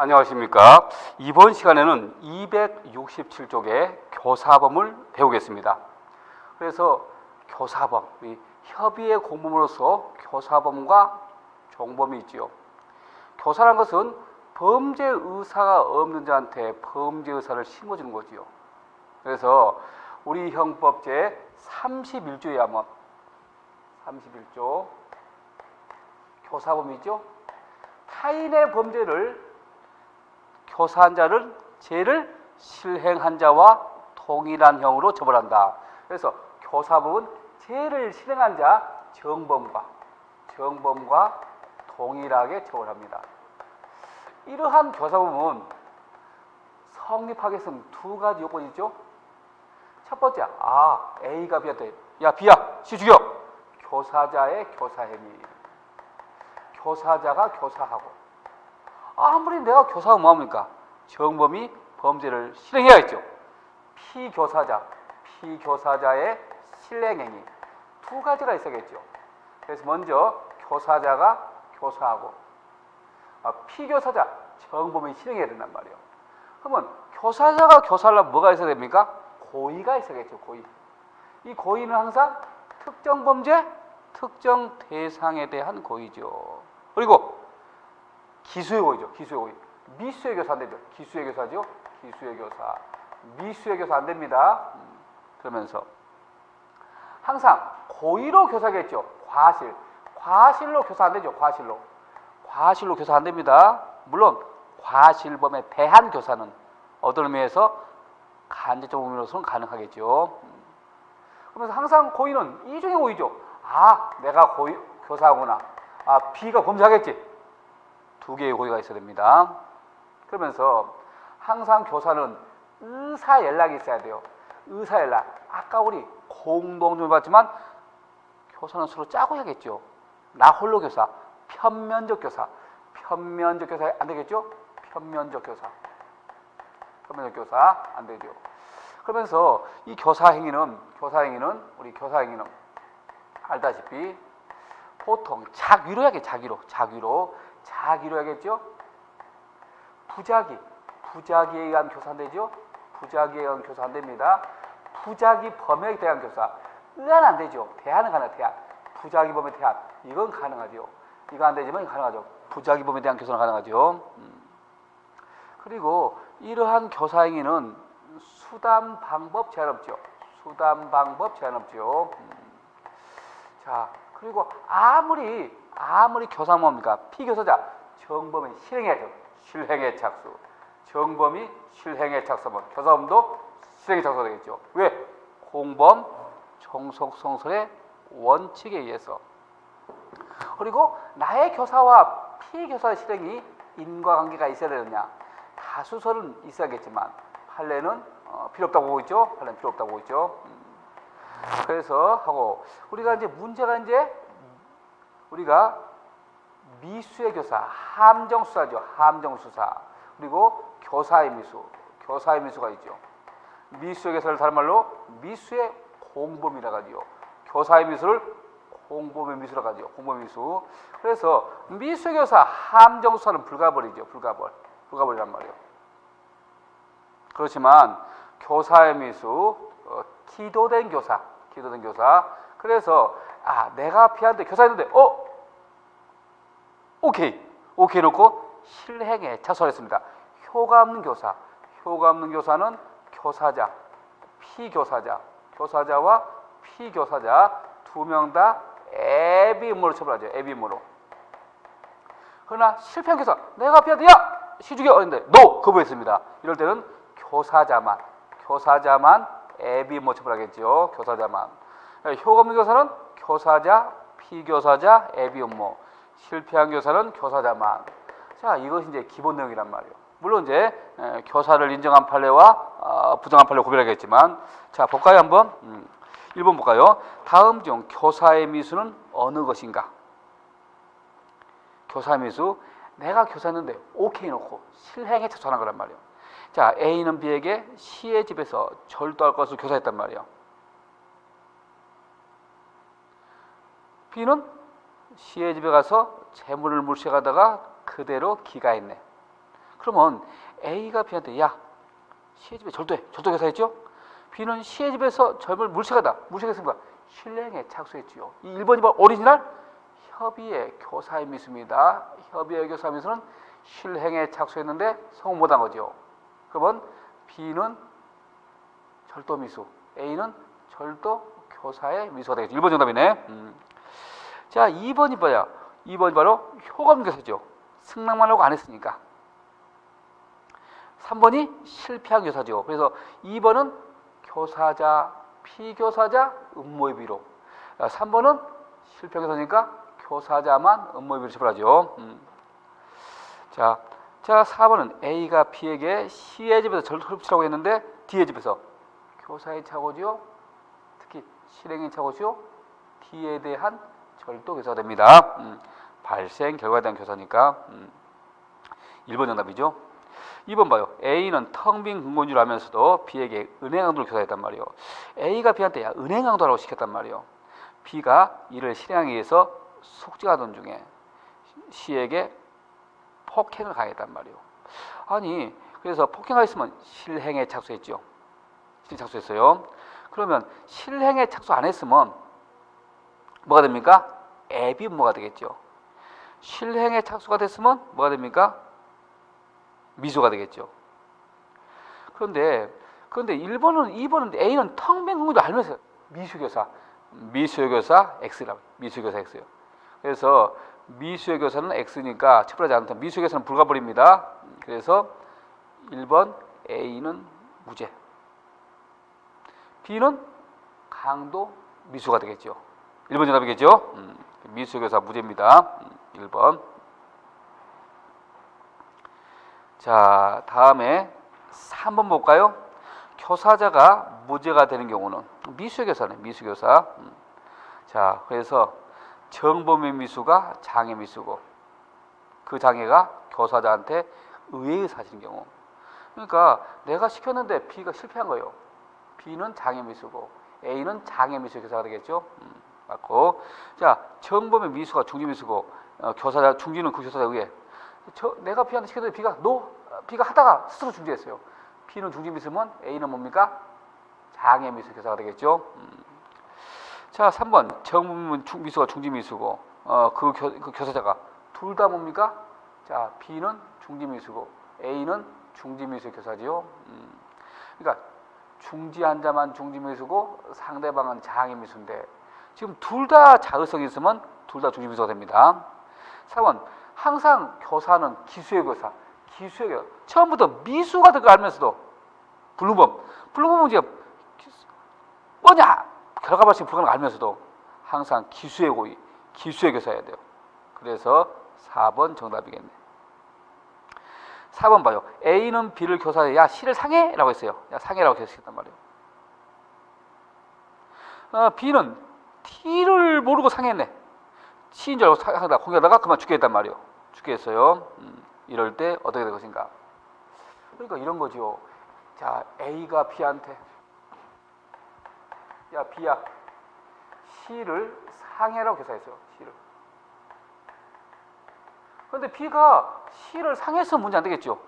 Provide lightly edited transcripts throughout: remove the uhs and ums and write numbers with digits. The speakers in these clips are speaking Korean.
안녕하십니까. 이번 시간에는 267쪽의 교사범을 배우겠습니다. 그래서 교사범, 협의의 공범으로서 교사범과 종범이 있지요. 교사란 것은 범죄 의사가 없는 자한테 범죄 의사를 심어주는 거지요. 그래서 우리 형법 제 31조에 의하면 31조 교사범이죠. 타인의 범죄를 교사한 자를 죄를 실행한 자와 동일한 형으로 처벌한다. 그래서 교사범은 죄를 실행한 자 정범과 동일하게 처벌합니다. 이러한 교사범은 성립하기 위해서는 두 가지 요건이 있죠. 첫 번째, A가 B한테 야 B야, 씨 죽여. 교사자의 교사행위. 교사자가 교사하고 아무리 내가 교사하면 뭐합니까? 정범이 범죄를 실행해야겠죠. 피교사자의 실행행위 두 가지가 있어야겠죠. 그래서 먼저 교사자가 교사하고 피교사자 정범이 실행해야 된단 말이에요. 그러면 교사자가 교사하려면 뭐가 있어야 됩니까? 고의가 있어야겠죠. 고의. 이 고의는 항상 특정 범죄, 특정 대상에 대한 고의죠. 그리고 기수의 고의죠. 기수의 고의. 미수의 교사 안 되죠. 기수의 교사죠. 기수의 교사. 미수의 교사 안 됩니다. 그러면서 항상 고의로 교사겠죠. 과실로 교사 안 되죠. 과실로 교사 안 됩니다. 물론 과실범에 대한 교사는 어떤 의미에서 간접적 의미로서는 가능하겠죠. 그러면서 항상 고의는 이중의 고의죠. 내가 교사하구나. B가 범죄하겠지. 두 개의 고의가 있어야 됩니다. 그러면서 항상 교사는 의사 연락이 있어야 돼요. 의사 연락. 아까 우리 공동점을 봤지만 교사는 서로 짜고 해야겠죠. 나 홀로 교사, 편면적 교사 안 되겠죠? 편면적 교사 안 되죠. 그러면서 이 교사행위는 알다시피 보통 자기로 해야겠죠. 자기로 해야겠죠. 부작위에 의한 교사 안 되죠. 부작위에 의한 교사 안 됩니다. 부작위 범에 대한 교사 의한 안 되죠. 대안은 가능해요. 대안. 부작위 범에 대한 이건 가능하죠. 이거 안 되지만 가능하죠. 부작위 범에 대한 교사는 가능하죠. 그리고 이러한 교사 행위는 수단 방법 제한 없죠. 자, 그리고 아무리 교사 뭡니까? 피교사자 정범이 실행해야죠. 실행에 착수. 정범이 실행에 착수하면 교사범도 실행에 착수가 되겠죠. 왜? 공범 종속성설의 원칙에 의해서. 그리고 나의 교사와 피교사의 실행이 인과관계가 있어야 되느냐? 다수설은 있어야겠지만 판례는 필요 없다고 보고 있죠. 그래서 우리가 우리가 미수의 교사, 함정수사죠. 함정수사. 그리고 교사의 미수가 있죠. 미수의 교사를 다른 말로 미수의 공범이라고 하죠. 교사의 미수를 공범의 미수라고 하죠. 공범의 미수. 그래서 미수의 교사, 함정수사는 불가벌이란 말이에요. 그렇지만 교사의 미수, 기도된 교사. 그래서 내가 피한테 교사했는데 오케이 놓고 실행에 착수했습니다. 효과 없는 교사는 교사자와 피교사자 두 명 다 애비음모로 처벌하죠. 애비음모로. 그러나 실패한 교사, 내가 피한테 시 죽여 했는데 거부했습니다. 이럴 때는 교사자만 애비음모 처벌하겠죠. 교사자만. 효과 없는 교사는 교사자, 피교사자, 애비음모. 실패한 교사는 교사자만. 자, 이것이 이제 기본 내용이란 말이에요. 물론 이제 교사를 인정한 판례와 부정한 판례 구별하겠지만, 자 볼까요 한번? 1번 볼까요? 다음 중 교사의 미수는 어느 것인가? 교사의 미수, 내가 교사했는데 오케이 놓고 실행에 착수하는 거란 말이에요. 자, A는 B에게 C의 집에서 절도할 것을 교사했단 말이에요. B는 C의 집에 가서 재물을 물색하다가 그대로 기가했네. 그러면 A가 B한테 야, C의 집에 절도해. 절도교사했죠? B는 C의 집에서 젊을 물색하다. 물색했습니다. 실행에 착수했지요. 이 1번, 2번 오리지널 협의의 교사의 미수입니다. 협의의 교사의 미수는 실행에 착수했는데 성공 못한 거죠. 그러면 B는 절도 미수, A는 절도 교사의 미수가 되겠죠. 1번 정답이네. 자, 2번이 뭐야? 2번이 바로 효감교사죠. 승낙만 하고 안 했으니까. 3번이 실패한 교사죠. 그래서 2번은 교사자, 피교사자, 음모의 비로. 3번은 실패한 교사니까 교사자만 음모의 비로 처벌하죠. 자, 4번은 A가 B에게 C의 집에서 절도를 붙이라고 했는데 D의 집에서 교사의 착오죠. 특히 실행의 착오죠. D에 대한 절도 교사가 됩니다. 발생 결과에 대한 교사니까 1번 정답이죠. 2번 봐요. A는 텅 빈 근본주의를 하면서도 B에게 은행 강도를 교사했단 말이에요. A가 B한테 야, 은행 강도라고 시켰단 말이에요. B가 이를 실행하기 위해서 숙직하던 중에 C에게 폭행을 가했단 말이에요. 아니, 그래서 폭행하였으면 실행에 착수했죠. 실행에 착수했어요. 그러면 실행에 착수 안 했으면 뭐가 됩니까? 애비음모가 되겠죠. 실행에 착수가 됐으면 뭐가 됩니까? 미수가 되겠죠. 그런데 1번은 2번은 A는 텅 빈 근본도 알면서 미수교사 X라고. 미수교사 X요. 그래서 미수의 교사는 X니까 처벌하지 않다. 미수의 교사는 불가버립니다. 그래서 1번 A는 무죄. B는 강도 미수가 되겠죠. 1번 정답이겠죠. 미수의 교사 무죄입니다. 1번. 자, 다음에 3번 볼까요? 교사자가 무죄가 되는 경우는 미수의 교사네. 미수의 교사. 자, 그래서 정범의 미수가 장애 미수고 그 장애가 교사자한테 의해의 사실인 경우. 그러니까 내가 시켰는데 B가 실패한 거예요. B는 장애 미수고 A는 장애 미수 교사가 되겠죠. 맞고. 자, 정범의 미수가 중지 미수고 교사자 중지는 그 교사자에 의해. 내가 B한테 시켰는데 B가 하다가 스스로 중지했어요. B는 중지 미수면 A는 뭡니까? 장애 미수 교사가 되겠죠. 자, 3번 정범 미수가 중지 미수고 그 교사자가 둘 다 뭡니까? 자, B는 중지 미수고 A는 중지 미수 교사지요. 그러니까 중지한 자만 중지 미수고 상대방은 장애 미수인데 지금 둘 다 자의성이 있으면 둘 다 중지 미수가 됩니다. 4번 항상 교사는 기수의 교사. 처음부터 미수가 될 걸 알면서도 불능범은 지금 뭐냐? 결과 발생 불가능을 알면서도 항상 기수의 고의, 기수의 교사여야 돼요. 그래서 4번 정답이겠네. 4번 봐요. A는 B를 교사해. 야, C를 상해? 라고 했어요. 야, 상해라고 계속했단 말이에요. B는 T를 모르고 상했네. C인 줄 알고 상하다 공격하다가 그만 죽게 했단 말이에요. 죽게 했어요. 이럴 때 어떻게 될 것인가? 그러니까 이런 거죠. 자, A가 B한테 야, B야, C를 상해라고 교사했어요. C를. 그런데 B가 C를 상해서 문제 안 되겠죠.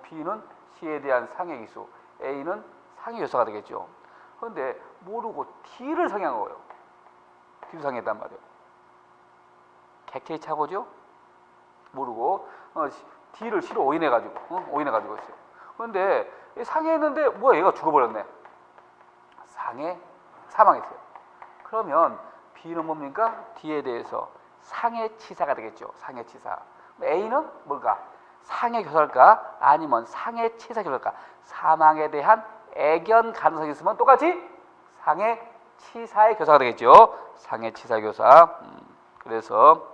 B는 C에 대한 상해 기수, A는 상해 교사가 되겠죠. 그런데 모르고 D를 상해한 거예요. D를 상해했단 말이에요. 객체의 착오죠. 모르고 D를 C로 오인해가지고 오인해가지고 있어요. 그런데 상해했는데 뭐야, 얘가 죽어버렸네. 사망했어요. 그러면 B는 뭡니까? D에 대해서 상해치사가 되겠죠. 상해치사. A는 뭘까? 상해교사일까? 아니면 상해치사교사일까? 사망에 대한 애견 가능성이 있으면 똑같이 상해치사의 교사가 되겠죠. 상해치사교사. 그래서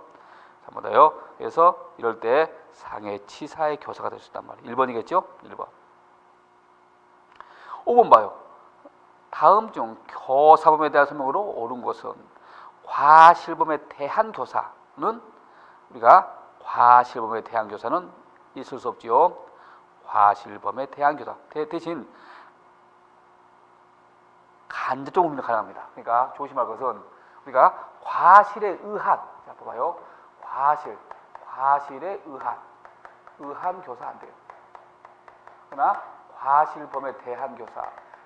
한번 더요. 그래서 이럴 때 상해치사의 교사가 될 수 있단 말이에요. 1번이겠죠? 1번. 5번 봐요. 다음 중 교사범에 대한 설명으로 옳은 것은 과실범에 대한 교사는 우리가 과실범에 대한 교사는 있을 수 없지요. 과실범에 대한 교사 대신 간접적 의미는 가능합니다. 그러니까 조심할 것은 우리가 과실에 의한, 자 봐봐요. 과실에 의한 교사 안 돼요. 그러나 과실범에 대한 교사.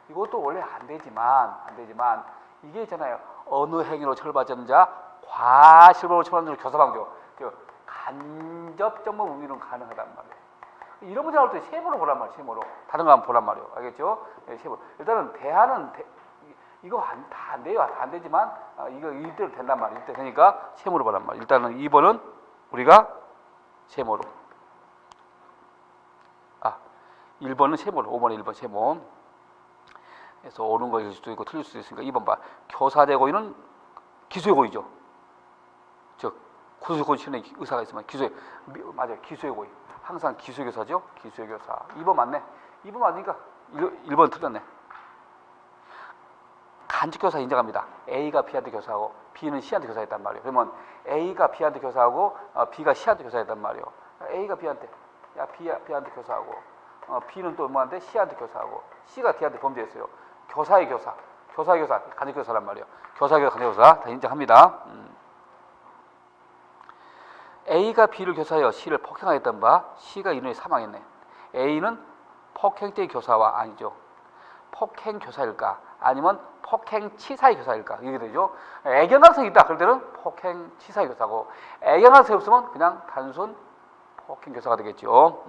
이것도 원래 안 되지만 이게 있잖아요. 어느 행위로 처벌받은 자 과실범으로 처벌받는 교사방조. 간접정보 우위는 가능하단 말이에요. 이런 문제 나올 때 세모로 보란 말이에요. 세모로. 다른 거 한번 보란 말이에요. 알겠죠? 네, 세모. 일단은 대안은 이거 다 안 돼요. 다 안 되지만 이거 이대로 된단 말이에요. 이때 되니까 세모로 보란 말이에요. 일단은 2번은 우리가 세모로. 1번은 세모로. 5번은 1번 세모. 그래서 옳은 거일 수도 있고 틀릴 수도 있으니까 2번 봐. 교사대 고의는 기소의 고의죠. 즉 구술 고의 실행 의사가 있으면 맞아요. 기소의 고의. 항상 기소의 교사죠. 기소의 교사. 2번 맞네. 2번 맞으니까 1번 틀렸네. 간접 교사 인정합니다. A가 B한테 교사하고 B는 C한테 교사했단 말이에요. 그러면 A가 B한테 교사하고 B가 C한테 교사했단 말이에요. A가 B한테 B한테 교사하고 B는 또 뭐한테 C한테 교사하고 C가 D한테 범죄했어요. 교사의 교사, 간접 교사란 말이에요. 교사의 교사, 간접 교사 다 인정합니다. A가 B를 교사하여 C를 폭행하였던 바 C가 이놈이 사망했네. A는 폭행죄의 교사와 아니죠. 폭행 교사일까? 아니면 폭행 치사의 교사일까? 이게 되죠. 애견 가능성이 있다. 그럴 때는 폭행 치사의 교사고 애견 가능성이 없으면 그냥 단순 폭행 교사가 되겠죠.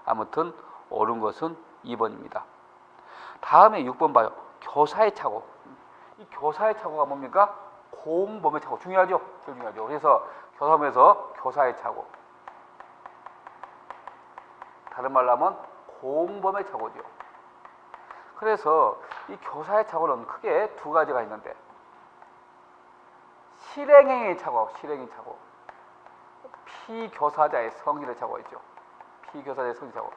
아무튼 옳은 것은 2번입니다. 다음에 6번 봐요. 교사의 착오. 이 교사의 착오가 뭡니까? 공범의 착오. 중요하죠? 제일 중요하죠. 그래서 교사범에서 교사의 착오. 다른 말로 하면 공범의 착오죠. 그래서 이 교사의 착오는 크게 두 가지가 있는데 실행행위의 착오, 실행의 착오. 피교사자의 성질의 착오가 있죠. 피교사자의 성질 착오.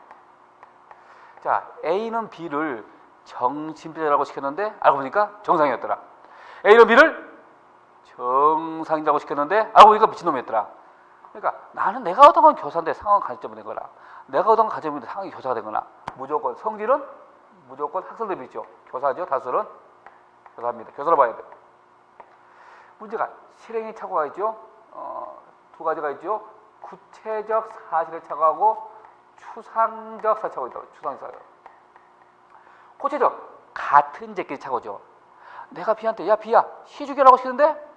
자, A는 B를 정신병자라고 시켰는데 알고 보니까 정상이었더라. A는 B를 정상이라고 시켰는데 알고 보니까 미친놈이었더라. 그러니까 나는 내가 어떤 건 교사인데 상황은 간접적으로 된 거라. 내가 어떤 건 간접적인데 상황이 교사가 된 거나. 무조건 성질은 무조건 학생들이죠. 교사죠. 다수는 교사입니다. 교사로 봐야 돼요. 문제가 실행의 착오가 있죠. 두 가지가 있죠. 구체적 사실의 착오하고 추상적 사착오가 있다고. 추상적. 구체적 같은 제끼리 착오죠. 내가 B한테 야 B야 시 죽여라고 시켰는데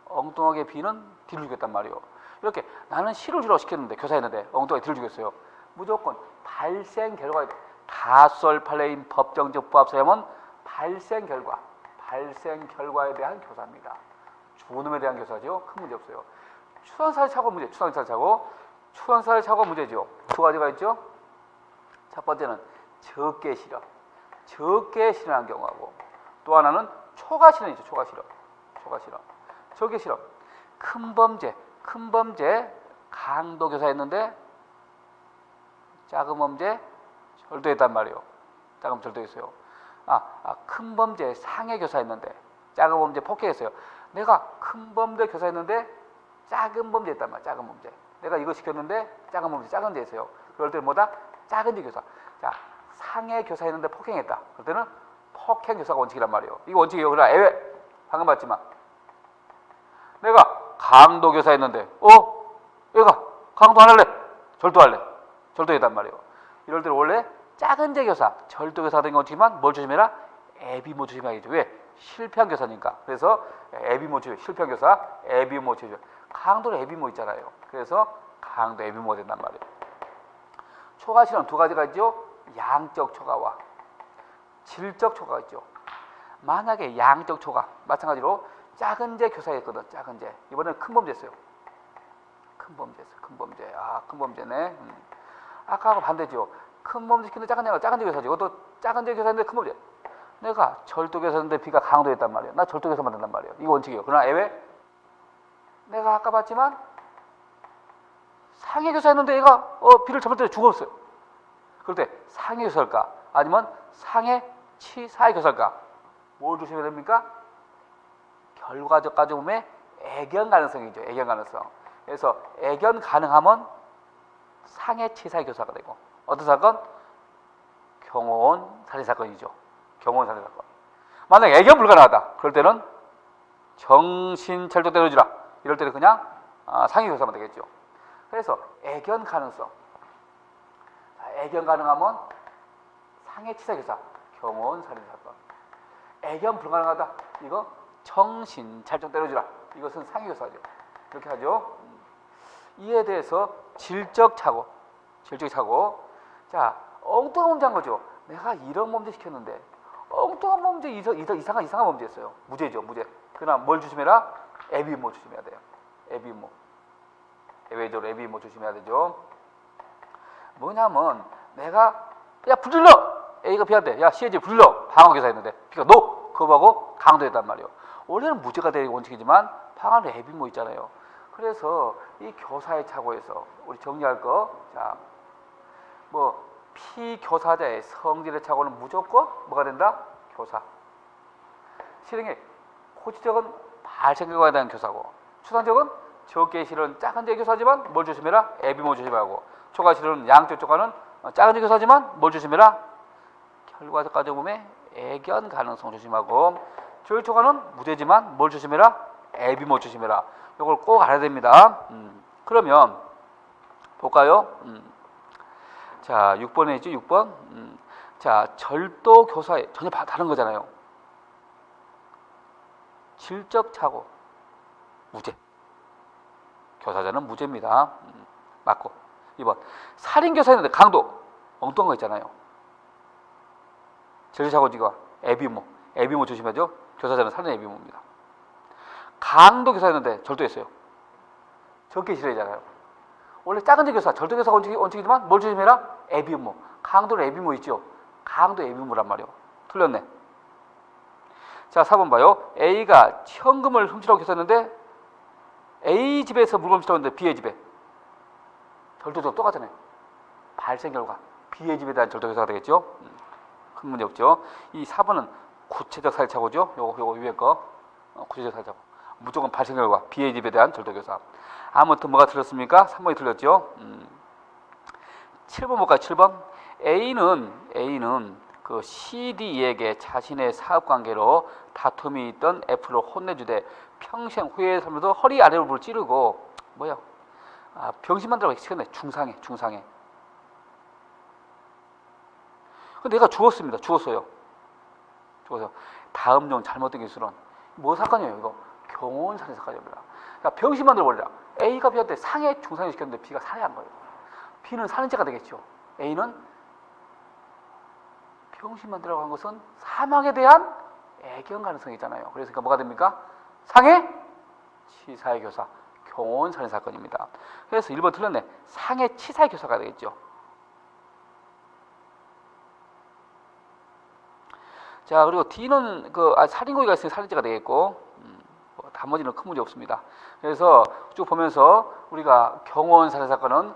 엉뚱하게 B는 D를 죽였단 말이에요. 이렇게 나는 C를 주라고 시켰는데 교사였는데 엉뚱하게 D를 죽였어요. 무조건 발생 결과에 다설팔레인 법정적 부합사람은 발생 결과에 대한 교사입니다. 죽음에 대한 교사죠. 큰 문제 없어요. 추상사의 착오 문제, 추상사의 착오 문제죠. 두 가지가 있죠. 첫 번째는 적게 실현한 경우하고 또 하나는 초과 실현이죠. 초과 실현. 적게 실현. 큰 범죄 강도 교사였는데 작은 범죄 절도했단 말이에요. 작은 절도했어요. 큰 범죄 상해 교사였는데 작은 범죄 폭행했어요. 내가 큰 범죄 교사였는데 작은 범죄 했단 말이야. 작은 범죄. 내가 이거 시켰는데 작은 범죄, 작은 죄 했어요. 그럴 때는 뭐다? 작은 죄 교사. 자, 상해 교사였는데 폭행했다. 그럴 때는 폭행 교사가 원칙이란 말이에요. 이거 원칙이에요. 그러나 예외. 방금 봤지만 내가 강도 교사였는데 얘가 강도 안 할래. 절도했단 말이에요. 이럴 때는 원래 작은 죄 교사, 절도 교사가 된 건 원칙이지만 뭘 조심해라? 애비모 조심해야겠죠. 왜? 실패한 교사니까. 그래서 애비모 조심, 실패한 교사, 애비모 조심. 강도는 애비모 있잖아요. 그래서 강도 애비모가 된단 말이에요. 초과 실현 두 가지가 있죠. 양적 초과와 질적 초과가 있죠. 만약에 양적 초과 마찬가지로 작은 죄 교사였거든. 작은 죄. 이번에는 큰 범죄였어요. 큰 범죄네. 아까하고 반대죠. 큰 범죄 시키는데 작은 죄 교사죠. 이것도 작은 죄 교사인데 큰 범죄. 내가 절도 교사인데 B가 강도였단 말이에요. 나 절도 교사만 된단 말이에요. 이거 원칙이에요. 그러나 예외. 내가 아까 봤지만 상해 교사였는데 얘가 B를 잡을 때 죽었어요. 그럴 때 상해 교사일까? 아니면 상해 치사의 교사일까? 뭘 조심해야 됩니까? 결과적 가져봄의 애견 가능성이죠. 애견 가능성. 그래서 애견 가능하면 상해 치사의 교사가 되고 어떤 사건? 경호원 살인사건이죠. 경호원 살인사건. 만약에 애견 불가능하다. 그럴 때는 정신철도 때려주라. 이럴 때는 그냥 상해 교사만 되겠죠. 그래서 애견 가능성. 애견 가능하면 상해치사교사, 경호원살인사건. 애견 불가능하다. 이거 정신찰정 때려주라. 이것은 상해교사죠. 이렇게 하죠. 이에 대해서 질적착오. 자, 엉뚱한 범죄 한 거죠. 내가 이런 범죄 시켰는데 엉뚱한 범죄, 이상한 범죄였어요. 무죄죠, 무죄. 그러나 뭘 조심해라? 애비모 조심해야 돼요. 애비모. 예외적으로 애비모 조심해야 되죠. 뭐냐면 내가 야 불질러! A가 B한테 야 C의 집 불질러! 방어교사했는데 B가 NO! 그거하고 강도했단 말이에요. 원래는 무죄가 되는 원칙이지만 방어는 애비모 있잖아요. 그래서 이 교사의 착오에서 우리 정리할 거, 자, 뭐 피교사자의 성질의 착오는 무조건 뭐가 된다? 교사. 실행에 고지적은 발생경과에 대한 교사고, 추상적은 적게 실은 작은 제 교사지만 뭘 조심해라? 애비모 조심하고, 초과 실은 양쪽 초과는 작은 제 교사지만 뭘 조심해라? 결과적 가정범의 애견 가능성 조심하고, 조율 초과는 무죄지만 뭘 조심해라? 애비모 조심해라. 이걸 꼭 알아야 됩니다. 그러면 볼까요? 자, 6번에 있죠, 6번. 자, 절도 교사에 전혀 다른 거잖아요. 질적 착오, 무죄. 교사자는 무죄입니다. 맞고. 2번. 살인 교사였는데 강도, 엉뚱한 거 있잖아요. 질적 착오지가 애비모. 애비모 조심하죠. 교사자는 살인 애비모입니다. 강도 교사였는데 절도했어요. 적게 실해잖아요. 원래 작은 제 교사, 절도 교사가 원칙이지만 뭘 조심해라? 애비모. 강도는 애비모 있죠. 강도 애비모란 말이요. 틀렸네. 자, 4번 봐요. A가 현금을 훔치라고 교사했는데 A 집에서 물건 훔치라고 했는데 B의 집에. 절도도 똑같잖아요. 발생 결과 B의 집에 대한 절도 교사가 되겠죠. 큰 문제 없죠. 이 4번은 구체적 살인착오죠. 요거 위에 거. 구체적 살인착오. 무조건 발생 결과 B의 집에 대한 절도 교사. 아무튼 뭐가 틀렸습니까? 3번이 틀렸죠. 7번 볼까요? 7번. A는 그 CD에게 자신의 사업관계로 다툼이 있던 F를 혼내주되 평생 후회의 삶에도 허리 아래로 물을 찌르고 뭐야? 병신 만들라고 시켰네. 중상해. 내가 죽었습니다. 죽었어요. 다음용 잘못된 기술은 뭐 사건이에요? 이거 경호원 살인 사건입니다. 그러니까 병신 만들어 버리라. A가 B한테 상해 중상해 시켰는데 B가 살해한 거예요. B는 살인죄가 되겠죠. A는 병신 만들라고 한 것은 사망에 대한 애견 가능성이 있잖아요. 그래서 뭐가 됩니까? 상해 치사의 교사, 경호원 살인 사건입니다. 그래서 1번 틀렸네. 상해 치사의 교사가 되겠죠. 자, 그리고 D는 살인고의가 있으면 살인죄가 되겠고, 나머지는 큰 문제 없습니다. 그래서 쭉 보면서 우리가 경호원 살인 사건은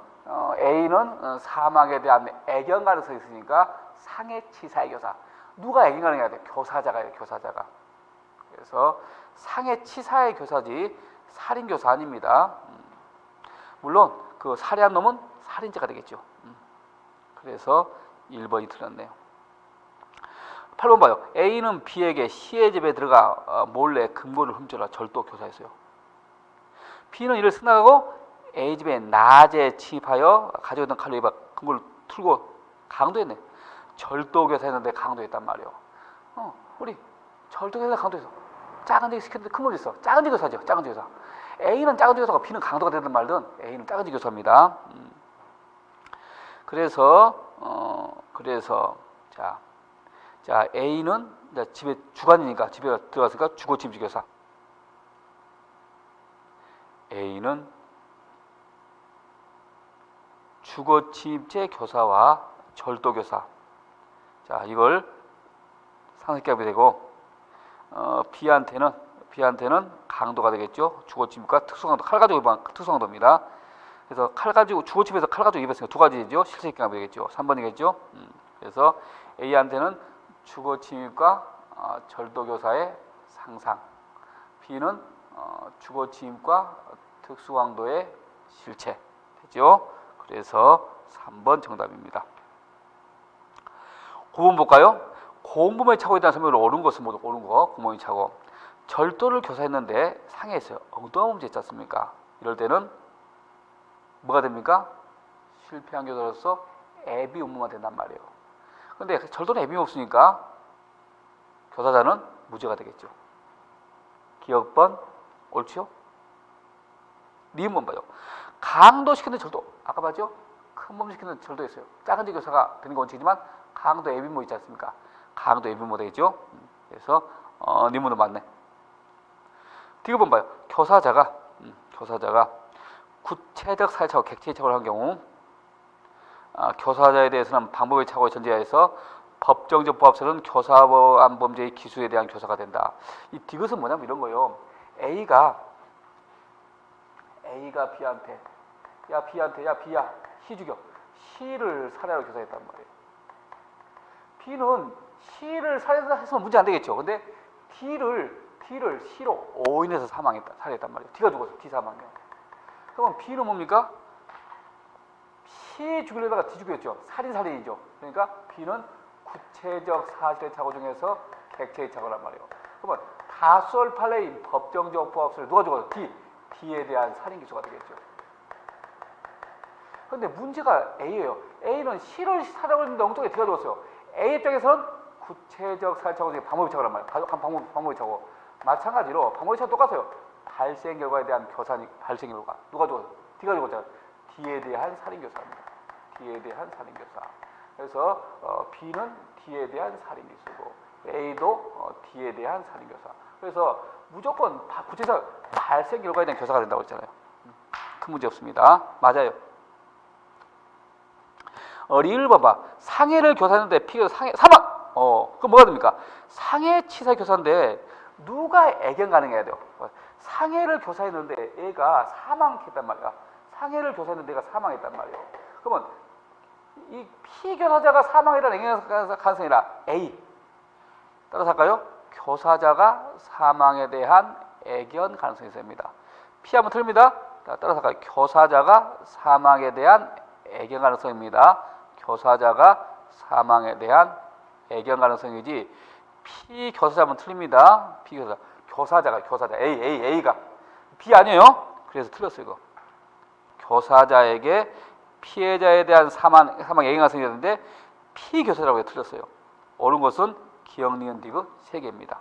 A는 사망에 대한 애견 가능성이 있으니까 상해 치사의 교사. 누가 애견 가능해야 돼? 교사자가요, 교사자가. 그래서 상해 치사의 교사지 살인 교사 아닙니다. 물론 그 살해한 놈은 살인죄가 되겠죠. 그래서 1번이 틀렸네요. 8번 봐요. A는 B에게 C의 집에 들어가 몰래 금고를 훔쳐라 절도 교사했어요. B는 이를 승낙하고 A 집에 낮에 침입하여 가져오던 칼로 입어 금고를 틀고 강도했네. 절도 교사했는데 강도했단 말이에요. 우리 절도 교사 강도했어. 작은 데 시켰는데 큰 걸 있어. 작은 데 교사죠. 작은 데 교사. A는 작은 데 교사가 B는 강도가 되든 말든 A는 작은 데 교사입니다. 그래서 자 A는 집에 주관이니까 집에 들어갔으니까 주거 침입 교사. A는 주거 침입죄 교사와 절도 교사. 자, 이걸 상습기합이 되고 B한테는 강도가 되겠죠. 주거 침입과 특수강도, 칼 가지고 위반 특수강도입니다. 그래서 칼 가지고 주거 침입에서 칼 가지고 위반했으니까 두 가지죠. 실체기합이 되겠죠. 3번이겠죠. 그래서 A한테는 주거 침입과 절도 교사의 상상. B는 주거 침입과 특수강도의 실체. 되죠? 그래서 3번 정답입니다. 9번 볼까요? 공범의 착오에 대한 설명을 옳은 것은 모두 옳은 거. 공범의 착오. 절도를 교사했는데 상해했어요. 엉뚱한 문제 있지 않습니까? 이럴 때는 뭐가 됩니까? 실패한 교사로서 애비 의무만 된단 말이에요. 근데 절도는 애비 없으니까 교사자는 무죄가 되겠죠. 기억번 옳지요? 니은번 봐요. 강도시키는 절도. 아까 봤죠? 큰 범 시키는 절도였어요. 작은 제 교사가 되는 건 원칙이지만 강도 애비모 있지 않습니까? 강도 애비모 되겠죠? 그래서 니은도 맞네. 디귿번 봐요. 교사자가 구체적 사회착오, 객체의 착오를 한 경우 교사자에 대해서는 방법의 착오에 전제하여서 법정적 부합설은 교사한 범죄의 기수에 대한 교사가 된다. 이 디귿은 뭐냐면 이런 거예요. A가 B한테 야 B야 C 죽여. C를 살해하러 교사했단 말이에요. B는 C를 살해했으면 문제 안 되겠죠. 근데 D를 C로 오인해서 살해했단 말이에요. D가 죽었어. D 사망이요. 그러면 B는 뭡니까? C 죽이려다가 D 죽였죠. 살인이죠. 그러니까 B는 구체적 사실의 착오 중에서 객체의 착오란 말이에요. 그러면 다수월 판례인 법정적 부합설에 누가 죽었어? D에 대한 살인 기소가 되겠죠. 그런데 문제가 A예요. A는 C를 살해하는데 엉뚱하게 D가 죽었어요. A 입장에서는 구체적 사실 착오 중에 방법의 착오란 말이에요. 방법의 착오. 마찬가지로 방법의 착오 똑같아요. 발생 결과에 대한 발생 결과. 누가 죽었어? D가 죽었잖아요. D에 대한 살인 교사입니다. D에 대한 살인 교사. 그래서 B는 D에 대한 살인 기수고 A도 D에 대한 살인 교사. 그래서 무조건 구체적 발생 결과에 대한 교사가 된다고 했잖아요. 큰 문제 없습니다. 맞아요. 리을 봐봐. 상해를 교사했는데 피해자 사망. 그럼 뭐가 됩니까? 상해 치사 교사인데 누가 애견 가능해야 돼요? 상해를 교사했는데 애가 사망했단 말이야. 상해를 교사했는데 애가 사망했단 말이에요. 그러면 이 피교사자가 사망이라는 애견 가능성이라 A. 따라서 할까요? 교사자가 사망에 대한 애견 가능성이 있습니다. P 한번 틀립니다. 따라서 할까요? 교사자가 사망에 대한 애견 가능성입니다. 교사자가 사망에 대한 애견 가능성이지 피교사자면 틀립니다. 피교사자. 교사자 A가 B 아니에요? 그래서 틀렸어요. 이거. 교사자에게 피해자에 대한 사망 애견 가능성이 있는데 피교사라고 해서 틀렸어요. 옳은 것은 기억, 니은, 디귿 3개입니다.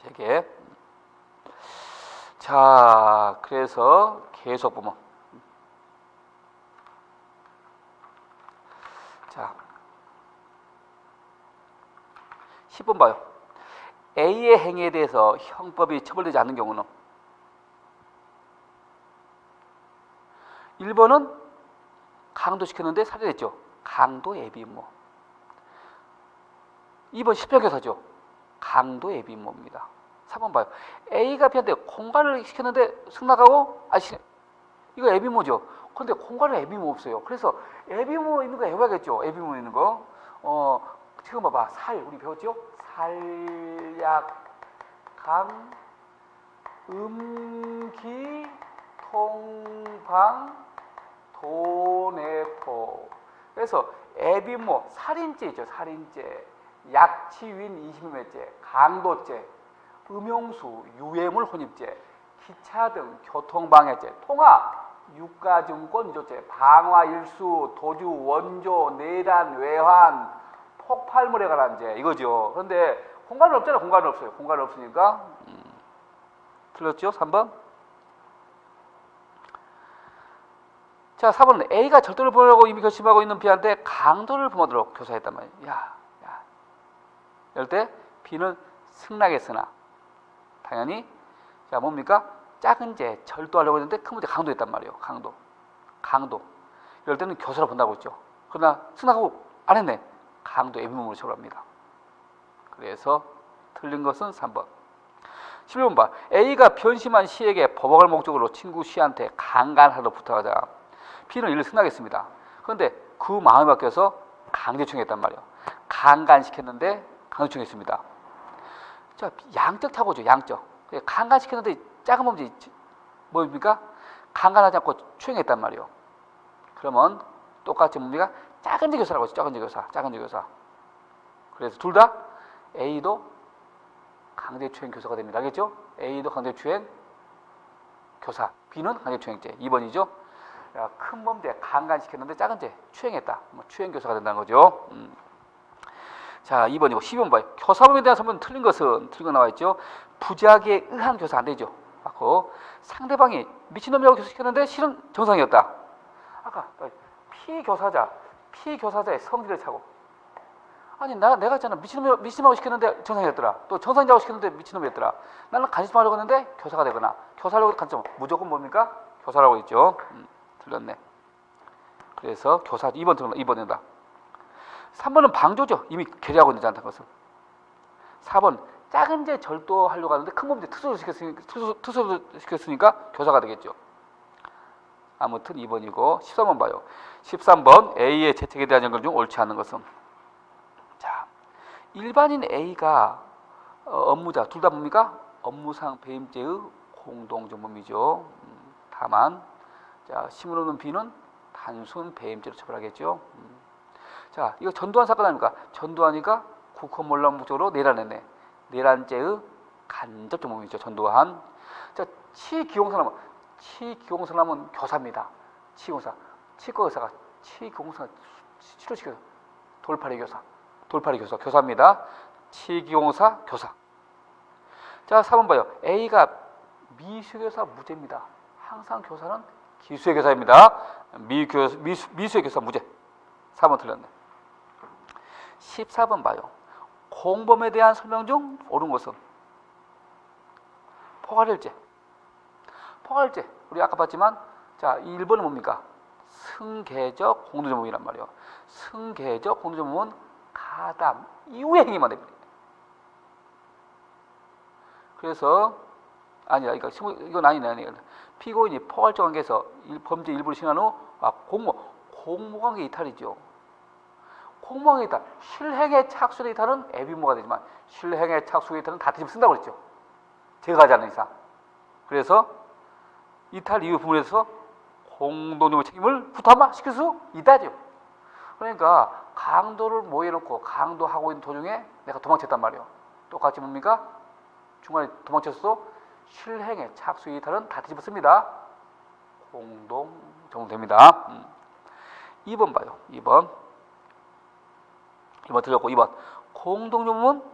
3개. 자, 그래서 계속 보면 자, 10번 봐요. A의 행위에 대해서 형법이 처벌되지 않는 경우는 1번은 강도시켰는데 살해했죠. 강도 애비인모. 2번 십자교사죠. 강도 애비인모입니다. 3번 봐요. A가 B한테 공갈을 시켰는데 승낙하고 이거 애비모죠. 그런데 공갈은 애비모 없어요. 그래서 애비모 있는 거 해봐야겠죠. 애비모 있는 거. 지금 봐봐. 우리 배웠죠? 살약, 강, 음기, 통방, 도내포. 그래서 애비모, 살인죄죠. 살인죄. 약치윈 20매죄, 강도죄, 음용수, 유해물 혼입죄, 기차 등 교통방해죄, 통화, 유가증권 위조죄, 방화일수, 도주, 원조, 내란, 외환, 폭발물에 관한 죄 이거죠. 그런데 공간은 없잖아요. 공간은 없어요. 공간은 없으니까 틀렸죠? 3번. 자, 4번은 A가 절도를 범하고 이미 결심하고 있는 B한테 강도를 범하도록 교사했단 말이에요. 야. 이럴 때 B는 승낙했으나 당연히 자 뭡니까? 작은 죄 절도하려고 했는데 큰 문제 강도했단 말이에요. 강도. 이럴 때는 교사로 본다고 했죠. 그러나 승낙하고 안 했네. 강도 애비모로 처벌합니다. 그래서 틀린 것은 3번. 11번 봐. A가 변심한 C에게 법원을 목적으로 친구 C한테 강간하도록 부탁하자. B는 이를 승낙했습니다. 그런데 그 마음이 바뀌어서 강제추행했단 말이에요. 강간시켰는데 강제추행했습니다. 자, 양적 착오죠. 양적. 강간시켰는데 작은 범죄 뭡니까? 강간하지 않고 추행했단 말이에요. 그러면 똑같이 뭡니까? 작은 제 교사라고 하죠. 작은 제 교사. 그래서 둘 다 A도 강제추행 교사가 됩니다. 알겠죠? A도 강제추행 교사, B는 강제추행죄. 2번이죠. 자, 큰 범죄 강간시켰는데 작은 죄 추행했다. 뭐 추행교사가 된다는 거죠. 자, 2번이고 12번 봐요. 교사범에 대한 설명은 틀린 거 나와 있죠. 부작위에 의한 교사 안 되죠. 맞고 상대방이 미친놈이라고 교사시켰는데 실은 정상이었다. 아까 피교사자의 성질을 차고 아니 내가 있잖아 미친놈하고 시켰는데 정상이었더라. 또 정상이라고 시켰는데 미친놈이었더라. 나는 간첩하려고 했는데 교사가 되거나 교사라고 간첩 무조건 뭡니까? 교사라고 있죠. 틀렸네. 그래서 교사 2번 틀렸다. 2번이다. 3번은 방조죠. 이미 결의하고 있지 않다는 것은. 4번 작은 죄 절도하려고 하는데 큰 범죄 특수를 시켰으니까 교사가 되겠죠. 아무튼 2번이고 13번 봐요. 13번 A의 재택에 대한 연결 중 옳지 않은 것은 자, 일반인 A가 업무자 둘 다 뭡니까? 업무상 배임죄의 공동전범이죠. 다만 자, 심을 없는 B는 단순 배임죄로 처벌하겠죠. 자, 이거 전두환 사건 아닙니까? 전두환이가 국헌몰락 목적으로 내란했네. 내란죄의 간접 전범이죠. 전두환. 자, 치기공사람은 교사입니다. 치기공사. 치과의사가 치기공사 치료시켜요. 돌팔이 교사. 교사입니다. 치기공사 교사. 자, 4번 봐요. A가 미수교사 무죄입니다. 항상 교사는 기수의 교사입니다. 미수의 교사 무죄. 4번 틀렸네. 14번 봐요. 공범에 대한 설명 중 옳은 것은 포괄일죄. 우리 아까 봤지만 자, 1번은 뭡니까? 승계적 공동전범이란 말이에요. 승계적 공동전범은 가담 이후의 행위만 됩니다. 그래서 이건 아니네. 피고인이 포괄적 관계에서 범죄 일부를 시행한 후 공모관계 이탈이죠. 공모관계 이탈, 실행의 착수의 이탈은 애비모가 되지만 실행의 착수의 이탈은 다 뒤집어 쓴다고 그랬죠. 제가 하지 않는 이상. 그래서 이탈 이후 부분에서 공동정범 책임을 부담시킬 수 있다죠. 그러니까 강도를 모여놓고 강도하고 있는 도중에 내가 도망쳤단 말이에요. 똑같이 뭡니까? 중간에 도망쳤어도 실행의 착수 이탈은 다 뒤집어 씁니다. 공동정범 됩니다. 2번 봐요. 2번 틀렸고 2번 공동정범은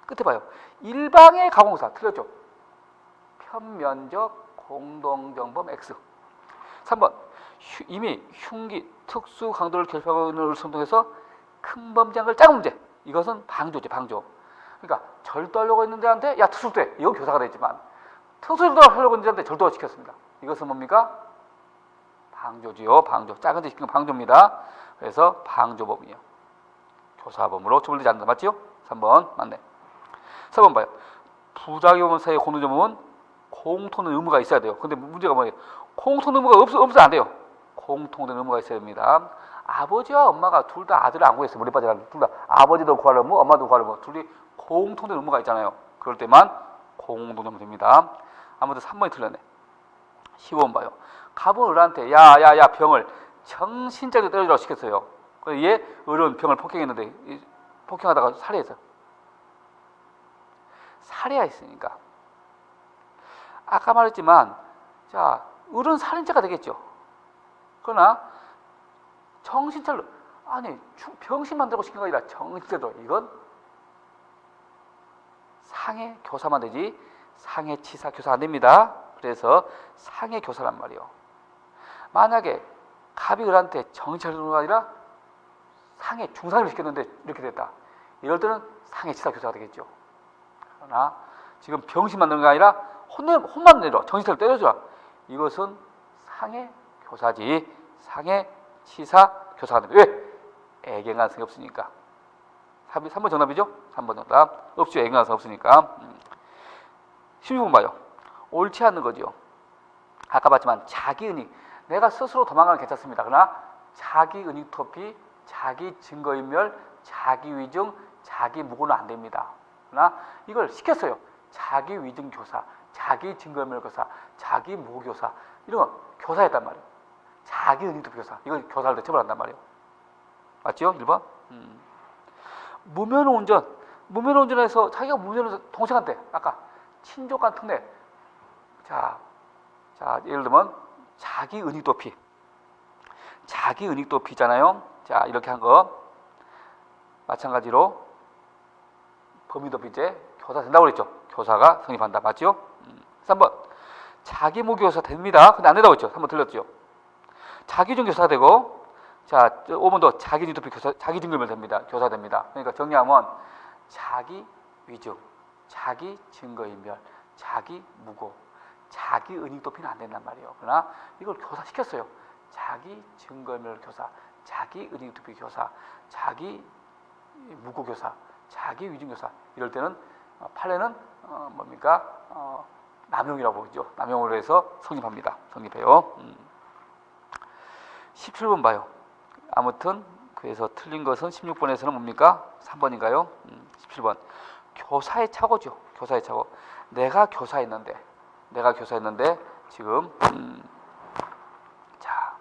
끝에 봐요. 일방의 가공사 틀렸죠. 편면적 공동정범 X. 3번 이미 흉기 특수 강도를 결핍하고 있는 것을 선동해서 큰 범죄한 걸 작은 문제. 이것은 방조지. 방조. 그러니까 절도하려고 했는 데한테 야 특수대. 이건 교사가 됐지만 특수절도하려고 했는 데한테 절도가 시켰습니다. 이것은 뭡니까? 방조지요. 방조. 작은 죄 시킨 건 방조입니다. 그래서 방조범이에요. 교사범으로 처벌되지 않는다. 맞지요? 3번 맞네. 4번 봐요. 부작용 사이의 공동전범은 공통된 의무가 있어야 돼요. 근데 문제가 뭐예요? 공통된 의무가 없으면 안 돼요. 공통된 의무가 있어야 됩니다. 아버지와 엄마가 둘 다 아들을 안 구했어요. 머리빠지라는 둘 다 아버지도 구하려 뭐 엄마도 구하려 뭐 둘이 공통된 의무가 있잖아요. 그럴 때만 공동전범 됩니다. 아무튼 3번이 틀렸네. 15번 봐요. 갑은 을한테 야야야 병을 정신적으로 때려주라고 시켰어요. 그래서 얘 을은 병을 폭행했는데 폭행하다가 살해했어요. 살해했으니까 아까 말했지만 자 을은 살인죄가 되겠죠. 그러나 정신차려 아니 병신 만들고 시킨 거 아니라 정신차려 이건 상해 교사만 되지 상해 치사 교사 안 됩니다. 그래서 상해 교사란 말이에요. 만약에 갑이 을한테 정신차려가 아니라 상해 중상을 시켰는데 이렇게 됐다. 이럴 때는 상해 치사 교사가 되겠죠. 그러나 지금 병신 만드는 게 아니라 혼만 내려 정신차려 때려주라. 이것은 상해 교사지 상해 치사 교사가 됩니다. 왜? 애견 가능성이 없으니까. 3번 정답이죠? 3번 정답. 없죠. 애견 가능성이 없으니까. 16번 봐요. 옳지 않는 거죠. 아까 봤지만 자기은닉. 내가 스스로 도망가면 괜찮습니다. 그러나 자기은닉 토피, 자기 증거인멸, 자기위증, 자기무고는 안 됩니다. 그러나 이걸 시켰어요. 자기위증 교사, 자기증거인멸 교사, 자기무고 교사 이런 거 교사였단 말이에요. 자기은닉 토피 교사. 이걸 교사를 처벌한단 말이에요. 맞죠? 1번? 무면허운전. 무면허운전에서 자기가 무면허 동생한테 아까 친족간 특례. 자 예를 들면 자기 은닉 도피. 자기 은닉 도피잖아요. 자, 이렇게 한 거 마찬가지로 범위 도피죄 교사 된다고 그랬죠. 교사가 성립한다. 맞죠? 3번 자기 무교사 됩니다. 근데 안 된다고 했죠. 3번 틀렸죠. 자기준 교사가 되고, 자 5번도 자기 유도피 교사, 자기 증거면 됩니다. 교사 됩니다. 그러니까 정리하면 자기 위증, 자기 증거인멸, 자기 무고, 자기 은닉 도피는 안 된단 말이에요. 그러나 이걸 교사 시켰어요. 자기 증거인멸 교사, 자기 은닉 도피 교사, 자기 무고 교사, 자기 위증 교사. 이럴 때는 판례는 뭡니까? 남용이라고 보죠. 남용으로 해서 성립합니다. 성립해요. 17번 봐요. 아무튼 그래서 틀린 것은 16번에서는 뭡니까? 3번인가요? 17번 교사의 착오죠. 교사의 착오. 내가 교사했는데 지금 자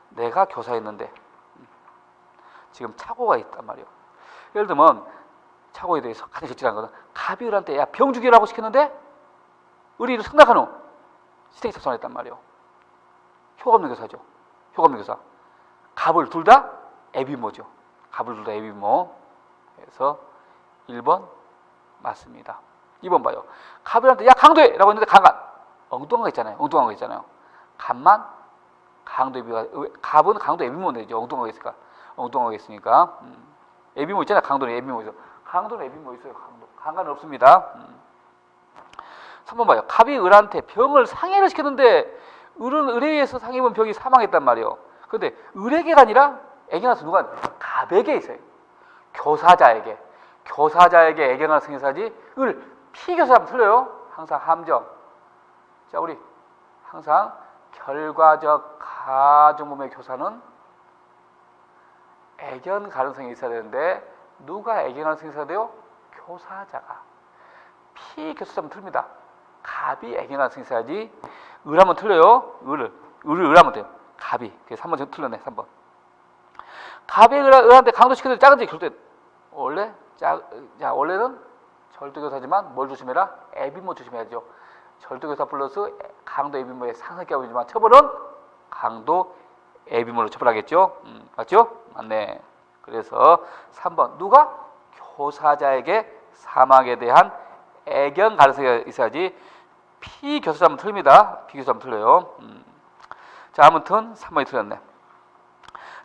내가 교사했는데 지금 착오가 있단 말이에요. 예를 들면 착오에 대해서 가장 적절한 것은 갑이을한테 야 병 죽이라고 시켰는데 의리를 승낙한 후 시행이 작성했단 말이에요. 효과 없는 교사죠. 효과 없는 교사. 갑을 둘 다 애비모죠. 갑을 둘 다 애비모. 그래서 1번 맞습니다. 2번 봐요. 갑을한테 야 강도해! 라고 했는데 강간. 엉뚱한 거 있잖아요. 엉뚱한 거 있잖아요. 갑만 강도 애비가, 갑은 강도 애비모 되죠. 엉뚱한 거 있으니까. 엉뚱한 거 있으니까. 애비모 있잖아요. 강도는 애비모죠. 강도는 애비모 있어요. 강도. 강간은 없습니다. 3번 봐요. 갑이 을한테 병을 상해를 시켰는데 을은 을에 의해서 상해본 병이 사망했단 말이에요. 그런데 을에게가 아니라 애경하서 누가 갑에게 있어요. 교사자에게 애경하는 승인사지 을 피교사하면 틀려요. 항상 함정. 자, 우리 항상 결과적 가중범의 교사는 애견 가능성이 있어야 되는데 누가 애견 가능성이 있어야 돼요? 교사자가. 피교사자면 틀립니다. 갑이 애견 가능성이 있어야지. 을하면 틀려요. 을하면 돼요. 갑이. 그래서 3번 틀렸네. 3번. 갑이 을한테 강도시켜도 작은 지 결대. 원래는 절도교사지만 뭘 조심해라? 애비모 조심해야죠. 절도교사 플러스 강도 애비모의 상승격이지만 처벌은 강도 애비모로 처벌하겠죠. 맞죠? 맞네. 그래서 3번 누가 교사자에게 사망에 대한 애견 가능성이 있어야지. 피교사자면 틀립니다. 피교사자면 틀려요. 자, 아무튼 3번이 틀렸네.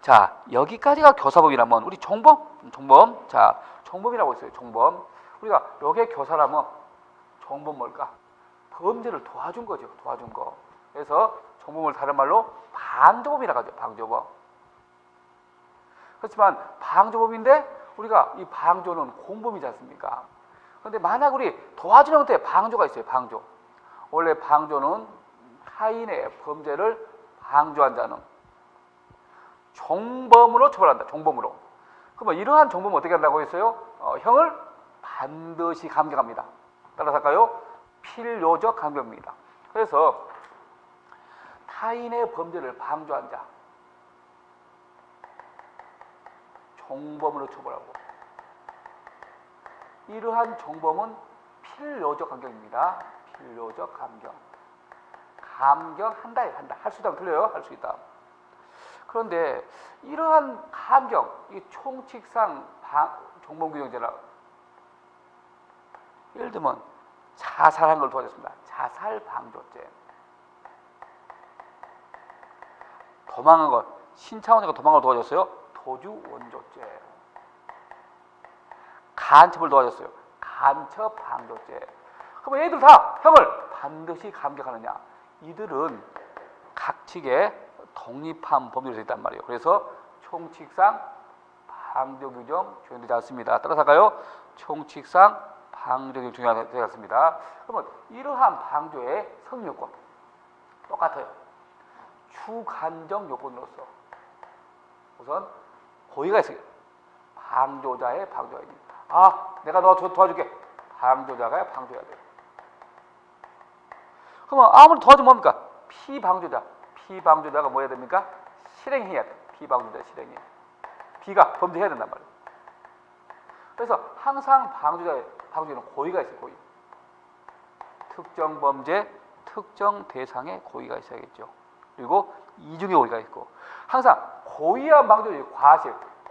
자, 여기까지가 교사법이라면 우리 종범. 자, 종범이라고 있어요. 종범. 우리가 여기에 교사라면 종범 뭘까? 범죄를 도와준 거죠. 도와준 거. 그래서 종범을 다른 말로 방조범이라고 하죠. 방조범. 그렇지만 방조범인데 우리가 이 방조는 공범이지 않습니까? 그런데 만약 우리 도와주는 형태의 방조가 있어요. 방조. 원래 방조는 타인의 범죄를 방조한 자는 종범으로 처벌한다. 종범으로. 그러면 이러한 종범은 어떻게 한다고 했어요? 형을 반드시 감경합니다. 따라서 할까요? 필요적 감경입니다. 그래서 타인의 범죄를 방조한 자 종범으로 처벌하고 이러한 종범은 필요적 감경입니다. 필요적 감경. 감경한다. 할 수 있다면 틀려요. 할 수 있다. 그런데 이러한 감경, 이 총칙상 종범규정죄라 예를 들면 자살한 걸 도와줬습니다. 자살방조죄. 도망한 것, 신차원자가 도망을 도와줬어요. 도주원조죄. 간첩을 도와줬어요. 간첩방조죄. 그러면 얘들 다 형을 반드시 감경하느냐? 이들은 각칙에 독립한 범죄로 되어 있단 말이에요. 그래서 총칙상 방조규정 적용되지 않습니다. 따라서 할까요? 총칙상 방조규정 적용되지 않습니다. 그러면 이러한 방조의 성립요건 똑같아요. 주관적 요건으로서 우선 고의가 있어요. 방조자의 방조가 있습니다. 내가 너 도와줄게. 방조자가 방조해야 돼요. 그러면 아무리 도와주면 뭡니까? 피방조자가 뭐 해야 됩니까? 실행해야 돼. 피방조자 실행해. B가 범죄해야 된단 말이에요. 그래서 항상 방조자는 고의가 있어요. 고의. 특정 범죄, 특정 대상의 고의가 있어야겠죠. 그리고 이중의 오리가 있고, 항상 고의한 방조는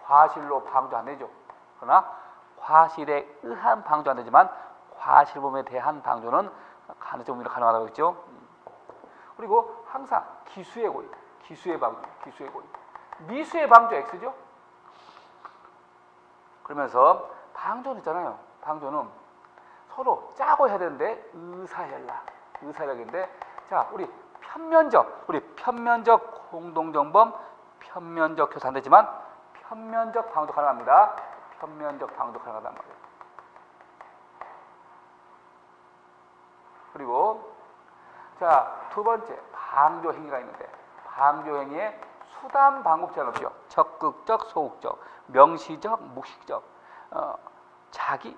과실로 방조 안 되죠. 그러나 과실에 의한 방조 안 되지만 과실범에 대한 방조는 가능성으로 가능하다고 했죠. 그리고 항상 기수의 고의, 기수의 방조, 기수의 고의, 미수의 방조 X죠. 그러면서 방조는 있잖아요. 방조는 서로 짜고 해야 되는데 의사연락인데, 자, 우리 편면적 공동정범, 편면적 교사 안 되지만 편면적 방조 가능합니다. 편면적 방조 가능하단 말이에요. 그리고 자, 두 번째 방조 행위가 있는데, 방조 행위에 수단 방법 제한 없이요. 적극적, 소극적, 명시적, 묵시적, 자기에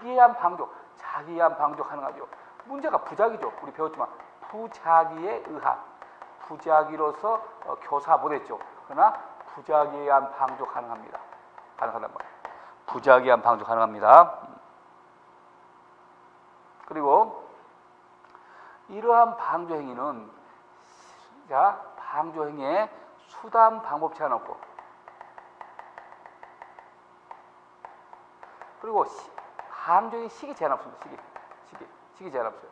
의한 방조 가능하죠. 문제가 부작위죠. 우리 배웠지만 부작위에 의한, 부작위로서 교사 못했죠. 그러나 부작위에 의한 방조 가능합니다. 가능하단 말이에요. 부작위에 의한 방조 가능합니다. 그리고 이러한 방조 행위는, 자, 방조 행위에 수단 방법 제한 없고, 그리고 방조의 시기 제한 없습니다. 시기 제한 없어요.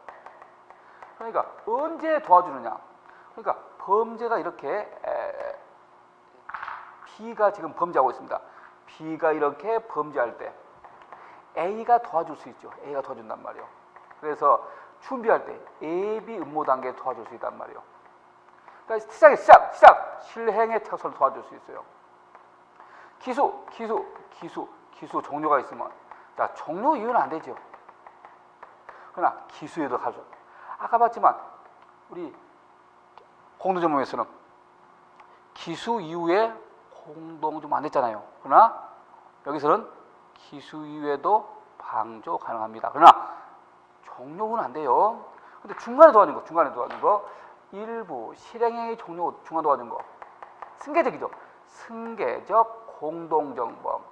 그러니까 언제 도와주느냐? 그러니까 범죄가 이렇게 B가 지금 범죄하고 있습니다. B가 이렇게 범죄할 때 A가 도와줄 수 있죠. A가 도와준단 말이에요. 그래서 준비할 때 A, B 음모 단계에 도와줄 수 있단 말이에요. 그러니까 시작 실행의 착수를 도와줄 수 있어요. 기수 종료가 있으면, 자, 종료 이유는 안 되죠. 그러나 기수에도 가죠. 아까 봤지만 우리 공동정범에서는 기수 이후에 공동정범 안 됐잖아요. 그러나 여기서는 기수 이후에도 방조 가능합니다. 그러나 종료 후는 안 돼요. 근데 중간에 도와준 거, 일부 실행행위 종료 후 중간 도와준 거, 승계적이죠. 승계적 공동정범,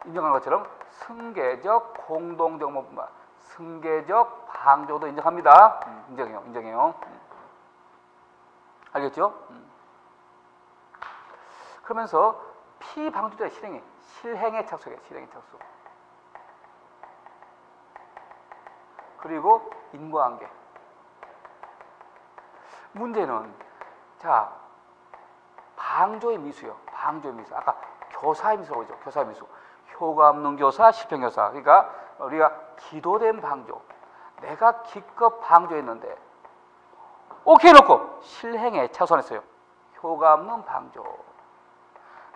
인정한 것처럼 승계적 공동정범뿐만, 승계적 방조도 인정합니다. 인정해요. 알겠죠? 그러면서 피방조자의 실행에 착수해요. 실행에 착수. 그리고 인과관계. 문제는, 자, 방조의 미수요. 방조의 미수. 아까 교사의 미수라고 했죠. 교사의 미수. 효과 없는 교사, 실패 교사. 그러니까 우리가 기도된 방조. 내가 기껏 방조했는데 오케이 놓고 실행에 착수 안 했어요. 효과 없는 방조.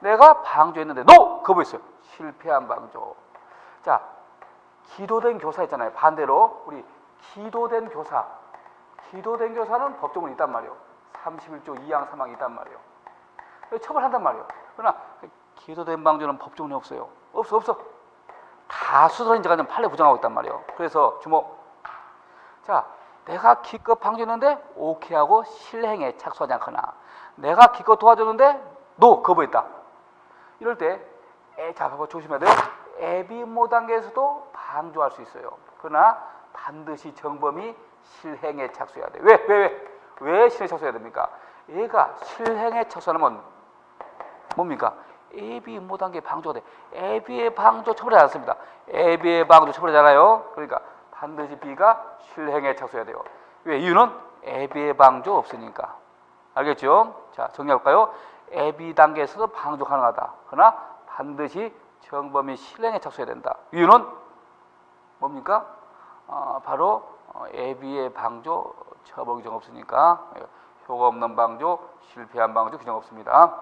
내가 방조했는데 거부했어요. 실패한 방조. 자, 기도된 교사 있잖아요. 반대로 우리 기도된 교사는 법조문이 있단 말이에요. 31조 2항 3항이 있단 말이에요. 처벌한단 말이에요. 그러나 기도된 방조는 법조문이 없어요. 없어. 다 수사인 자가 판례 부정하고 있단 말이에요. 그래서 주목. 자, 내가 기껏 방조했는데 오케이 하고 실행에 착수하지 않거나, 내가 기껏 도와줬는데 거부했다. 이럴 때 자, 봐봐, 조심해야 돼요. 애비음모 단계에서도 방조할 수 있어요. 그러나 반드시 정범이 실행에 착수해야 돼요. 왜 실행에 착수해야 됩니까? 얘가 실행에 착수하면 뭡니까? 애비음모 단계 방조가 돼. 애비의 방조 처벌하지 않습니다. 애비의 방조 처벌하잖아요. 그러니까 반드시 B가 실행에 착수해야 돼요. 왜? 이유는 애비의 방조 없으니까. 알겠죠? 자, 정리해볼까요? 애비 단계에서도 방조 가능하다. 그러나 반드시 정범이 실행에 착수해야 된다. 이유는 뭡니까? 바로 애비의 방조 처벌 규정 없으니까. 효과 없는 방조, 실패한 방조 규정 없습니다.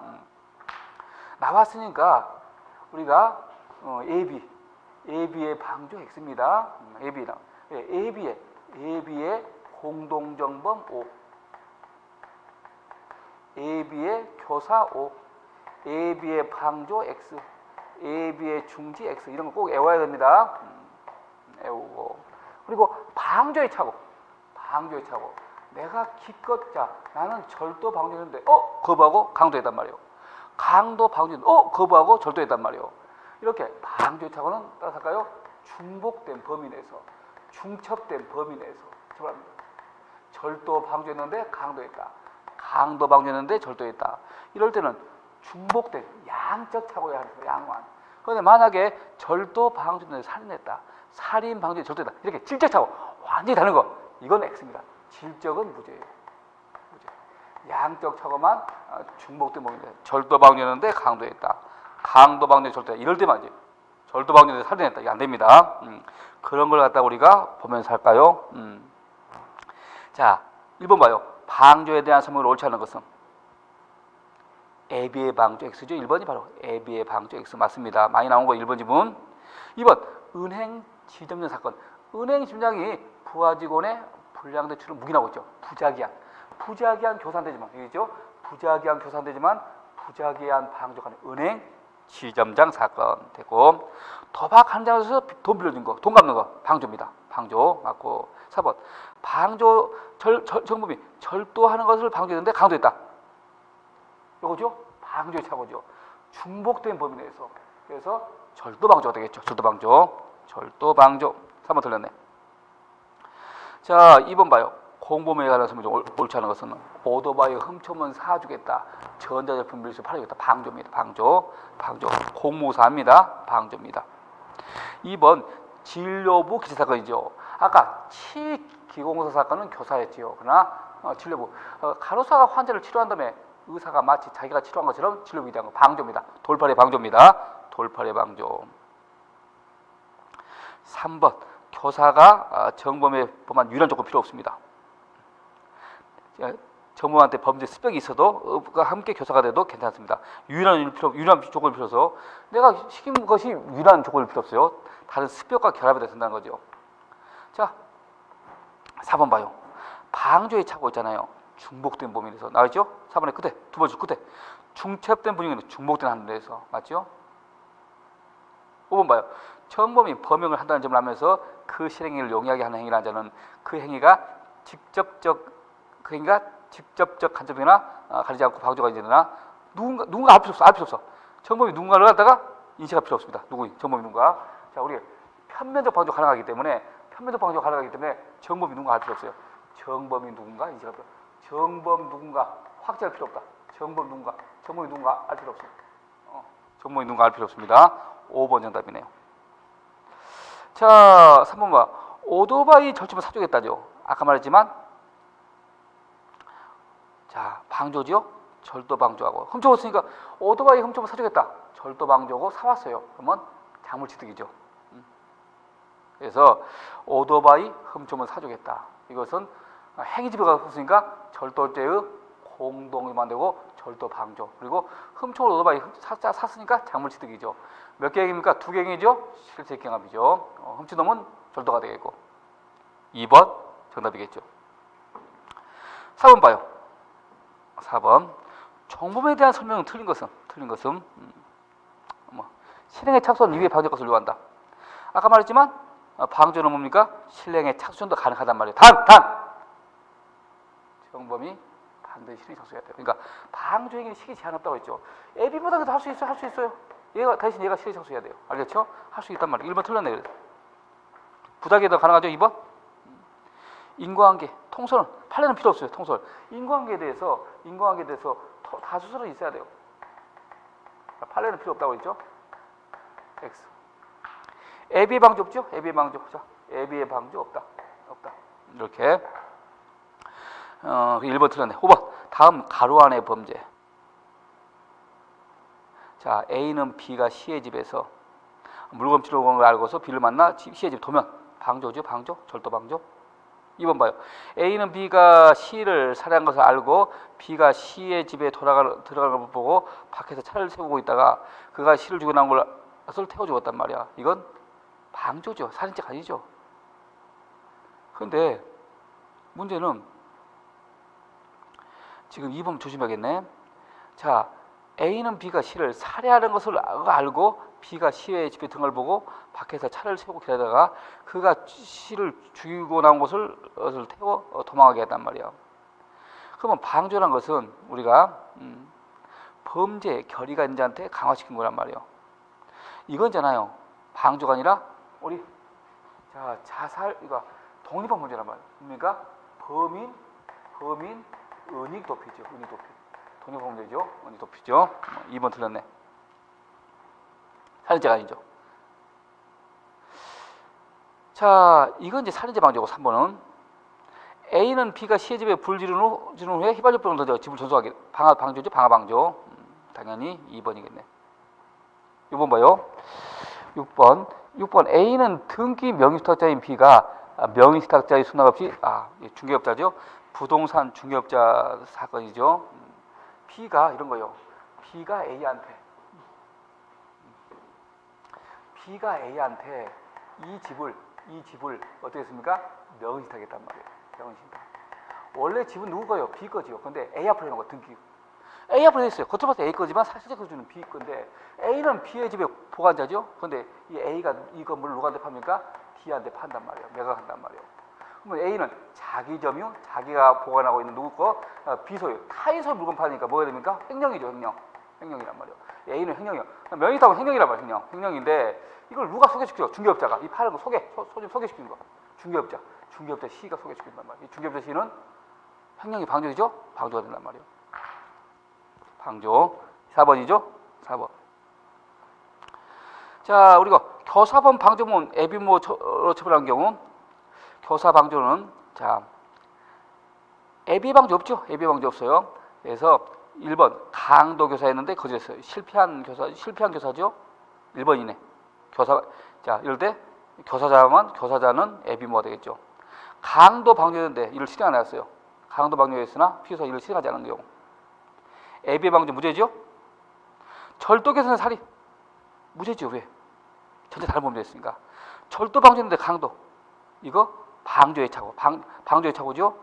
나왔으니까 우리가 AB의 방조 X입니다. AB의 공동정범 O, AB의 교사 O, AB의 방조 X, AB의 중지 X, 이런 거 꼭 외워야 됩니다. 외우고. 그리고 방조의 착오. 내가 기껏, 자, 나는 절도 방조했는데 거부하고 강도했단 말이에요. 강도 방조했는데 거부하고 절도했단 말이에요. 이렇게 방조의 착오는 따라서 중복된 범위 내에서, 중첩된 범위 내에서 처벌합니다. 절도 방조했는데 강도했다. 방도 방조했는데 절도했다. 이럴 때는 중복된 양적 착오에 하는 거예요. 양만. 그런데 만약에 절도 방조했는데 살인했다. 살인 방조에 절도했다. 이렇게 질적 착오 완전히 다른 거. 이건 X입니다. 질적은 무죄예요. 무죄. 양적 착오만 중복된 범위인데 절도 방조했는데 강도했다. 강도 방조에 절도했다. 이럴 때만 이제 절도 방조에 살인했다. 이게 안 됩니다. 그런 걸 갖다 우리가 보면서 할까요? 자, 1번 봐요. 방조에 대한 설명을 옳지 않은 것은 애비의 방조 X죠. 1번이 바로 애비의 방조 X 맞습니다. 많이 나온 거 1번 지문. 2번 은행 지점전 사건. 은행 지점장이 부하 직원의 불량 대출을 묵인하고 있죠. 부작위한 교산되지만 이죠. 부작위한 교산되지만 부작위한 방조가 은행 지점장 사건 되고 도박 현장에서 돈 빌려준 거, 돈 갚는 거 방조입니다. 방조 맞고 4번 방조 정범이 절도하는 것을 방조했는데 강도했다. 이거죠? 방조의 착오죠. 중복된 범위 내에서 그래서 절도 방조가 되겠죠. 절도 방조 3번 틀렸네. 자 2번 봐요. 공범에 관한 설명 좀 옳지 않은 것은 오토바이 훔쳐면 사주겠다. 전자제품 밀수 팔아주겠다. 방조입니다. 방조 공무사입니다. 방조입니다. 2번 진료부 기체 사건이죠. 아까 치기공사 사건은 교사였지요. 그러나 진료부 간호사가 환자를 치료한 다음에 의사가 마치 자기가 치료한 것처럼 진료부 기대한 거 방조입니다. 돌팔의 방조입니다. 돌팔의 방조. 3번 교사가 정범에 범한 유일한 조건 필요 없습니다. 정범한테 범죄 습격이 있어도 함께 교사가 돼도 괜찮습니다. 유일한 조건이 필요해서 내가 시킨 것이 유일한 조건이 필요 없어요. 다른 습격과 결합이 된다는 거죠. 자, 4번 봐요. 방조의 착오 있잖아요. 중복된 범위에서 나왔죠? 4번의 끝에 두 번째 끝에 중첩된 분위기는 중복된 한도에서 맞죠? 5번 봐요. 정범이 범행을 한다는 점을 알면서 그 실행을 용이하게 하는 행위를 하자는 그 행위가 직접적 간접이나 가리지 않고 방조가 이제나 누군가 알 필요 없어. 정범이 누군가를 갖다가 인식할 필요 없습니다. 정범이 누군가. 자, 우리 편면적 방조 가능하기 때문에 정범이 누군가 알 필요 없어요. 정범이 누군가 인식할 필요 없어요. 정범 누군가 확정할 필요 없다. 정범이 누군가 알 필요 없어요. 정범이 누군가 알 필요 없습니다. 5번 정답이네요. 자, 3번 봐. 오토바이 절집을 사주겠다죠. 아까 말했지만 자, 방조죠. 절도 방조하고 훔쳐왔으니까 오토바이 훔쳐서 사주겠다. 절도 방조하고 사왔어요. 그러면 작물취득이죠. 그래서 오토바이 훔쳐서 사주겠다. 이것은 행위지배가 없으니까 절도죄의 공동이만 되고 절도 방조. 그리고 훔쳐온 오토바이 샀으니까 작물취득이죠. 몇 개 행위입니까? 2개 행위죠. 실체경합이죠. 훔쳐놓으면 절도가 되겠고 2번 정답이겠죠. 4번 봐요. 4번 정범에 대한 설명은 틀린 것은 실행에 착수한 이후에 방조가 요구한다. 아까 말했지만 방조는 뭡니까? 실행에 착수도 가능하단 말이에요. 단 정범이 반드시 실행에 착수해야 돼요. 그러니까 방조에게는 시기 제한 없다고 했죠. 애비보다도 할 수 있어요. 얘가 실행에 착수해야 돼요. 알겠죠? 할 수 있단 말이에요. 1번 틀렸네. 부작위도 가능하죠. 2번 인과관계, 통솔은 판례는 필요 없어요. 통솔. 인과관계에 대해서 다수설은 있어야 돼요. 판례는 필요 없다고 했죠. X. 애비의 방조 없죠? 애비의 방조. 자, 애비의 방조 없다. 이렇게 1번 틀렸네. 5번. 다음 가로 안의 범죄. 자, A는 B가 C의 집에서 물건 필요한 걸 알고서 B를 만나 C의 집 도면 방조죠. 절도 방조. 2번 봐요. A는 B가 C를 살해한 것을 알고 B가 C의 집에 들어가는 걸 보고 밖에서 차를 세우고 있다가 그가 C를 죽여 나온 것을 태워 죽었단 말이야. 이건 방조죠. 살인죄가 아니죠. 그런데 문제는 지금 2번 조심하겠네. 자, A는 B가 C를 살해하는 것을 알고 B가 C의 집에 든 걸 보고 밖에서 차를 세우고 기다리다가 그가 C를 죽이고 나온 것을 태워 도망하게 했단 말이야. 그러면 방조란 것은 우리가 범죄 결의가 있는 자한테 강화시킨 거란 말이에요. 이건잖아요. 방조가 아니라 우리 자살 이거 독립한 범죄란 말이에요. 그러니까 범인 은닉 도피죠. 은닉 도피. 돈이 보면 되죠. 은닉 도피죠. 2번 틀렸네. 살인죄가 아니죠. 자, 이건 이제 살인죄 방조고 3번은 A는 B가 C의 집에 불 지른 후에 휘발유병을 던져 집을 전소하게 방화 방조죠. 방화 방조. 당연히 2번이겠네. 6번 봐요. 6번 A는 등기 명의주택자인 B가 명의주택자의 수납 없이 중개업자죠. 부동산 중개업자 사건이죠. B가 이런 거요. B가 A한테 이 집을 어떻게 했습니까? 명의주택했단 말이에요. 명의주택. 원래 집은 누구 거요? B 거지요. 근데 A 앞으로 해놓은 거 등기. A 앞으로 했어요. 겉으로 봐서 A 거지만 사실적으로 주는 B 건데 A는 B의 집의 보관자죠. 근데 이 A가 이 건물을 누구한테 팝니까? D한테 판단 말이에요. 매각한단 말이에요. 그러면 A는 자기 점유, 자기가 보관하고 있는 누구 거? B 소유. 타인 소유 물건 파니까 뭐가 됩니까? 횡령이죠. 횡령이란 말이에요. A는 횡령이요. 명의주택은 횡령이란 말이에요. 횡령인데 이걸 누가 소개시켜요? 중개업자가. 이 파는 거 소개시키는 거. 중개업자 C가 소개시킨단 말이에요. 이 중개업자 C는 횡령이 방조이죠? 방조가 된단 말이에요. 방조. 4번이죠? 4번. 자, 우리가 교사범 방조문 애비모로 처벌한 경우 교사 방조는 자 애비 방조 없죠? 애비 방조 없어요. 그래서 1번 강도 교사였는데 거절했어요. 실패한 교사죠? 1번이네. 자, 이럴 때 교사자는 애비모가 되겠죠. 강도 방조였는데 이를 실행 안 했어요. 강도 방조였으나 피의사 이를 실행하지 않은 경우. 애비 방조 무죄죠? 절도 교사는 살인 무죄죠. 왜? 전체 다른 범죄였으니까. 절도 방조였는데 강도 이거 방조의 착오. 방조의 착오죠.